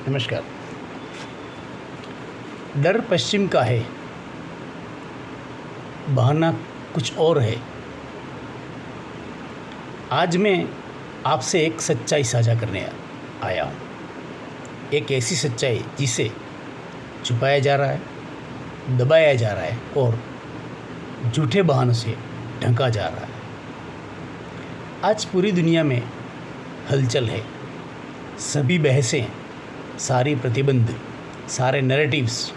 नमस्कार। डर पश्चिम का है, बहाना कुछ और है। आज मैं आपसे एक सच्चाई साझा करने आया हूँ। एक ऐसी सच्चाई जिसे छुपाया जा रहा है, दबाया जा रहा है और झूठे बहानों से ढका जा रहा है। आज पूरी दुनिया में हलचल है। सभी बहसें, सारी प्रतिबंध, सारे नैरेटिव्स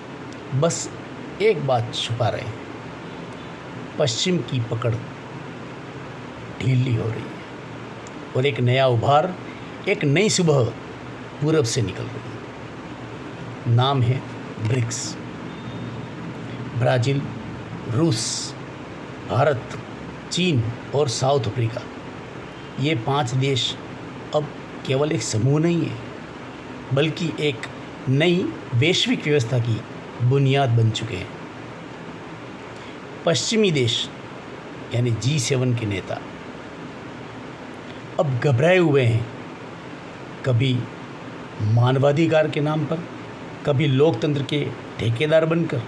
बस एक बात छुपा रहे हैं। पश्चिम की पकड़ ढीली हो रही है और एक नया उभार, एक नई सुबह पूरब से निकल रही है। नाम है ब्रिक्स। ब्राज़ील, रूस, भारत, चीन और साउथ अफ्रीका, ये 5 देश अब केवल एक समूह नहीं है, बल्कि एक नई वैश्विक व्यवस्था की बुनियाद बन चुके हैं। पश्चिमी देश यानी G7 के नेता अब घबराए हुए हैं, कभी मानवाधिकार के नाम पर, कभी लोकतंत्र के ठेकेदार बनकर,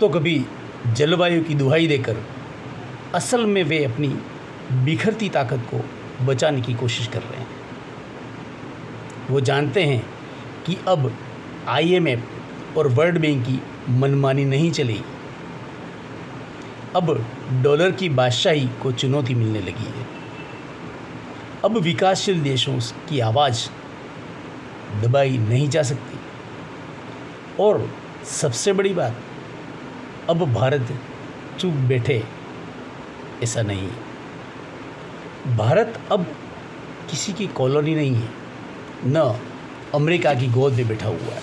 तो कभी जलवायु की दुहाई देकर। असल में वे अपनी बिखरती ताकत को बचाने की कोशिश कर रहे हैं। वो जानते हैं कि अब IMF और वर्ल्ड बैंक की मनमानी नहीं चलेगी। अब डॉलर की बादशाही को चुनौती मिलने लगी है। अब विकासशील देशों की आवाज़ दबाई नहीं जा सकती। और सबसे बड़ी बात, अब भारत चुप बैठे ऐसा नहीं है। भारत अब किसी की कॉलोनी नहीं है, न अमेरिका की गोद में बैठा हुआ है,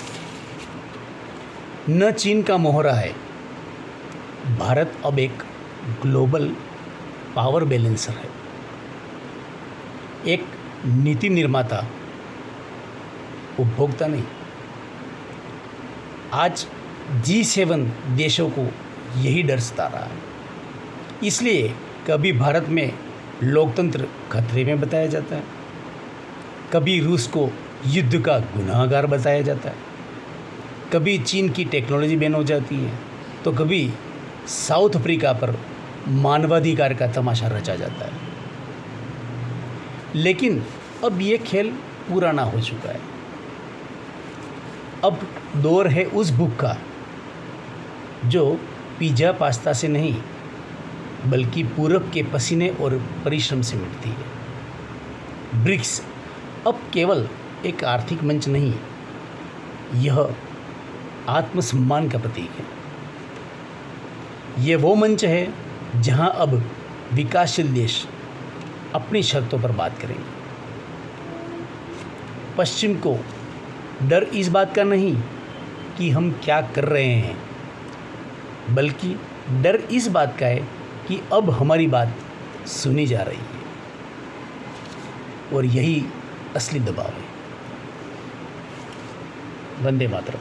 न चीन का मोहरा है। भारत अब एक ग्लोबल पावर बैलेंसर है, एक नीति निर्माता, उपभोक्ता नहीं। आज G7 देशों को यही डर सता रहा है। इसलिए कभी भारत में लोकतंत्र खतरे में बताया जाता है, कभी रूस को युद्ध का गुनाहगार बताया जाता है, कभी चीन की टेक्नोलॉजी बैन हो जाती है, तो कभी साउथ अफ्रीका पर मानवाधिकार का तमाशा रचा जाता है। लेकिन अब ये खेल पुराना हो चुका है। अब दौर है उस भूख का जो पिज़्ज़ा पास्ता से नहीं, बल्कि पूरब के पसीने और परिश्रम से मिटती है। ब्रिक्स अब केवल एक आर्थिक मंच नहीं, यह आत्मसम्मान का प्रतीक है। यह वो मंच है जहां अब विकासशील देश अपनी शर्तों पर बात करेंगे। पश्चिम को डर इस बात का नहीं कि हम क्या कर रहे हैं, बल्कि डर इस बात का है कि अब हमारी बात सुनी जा रही है। और यही असली दबाव है। वंदे मातरम।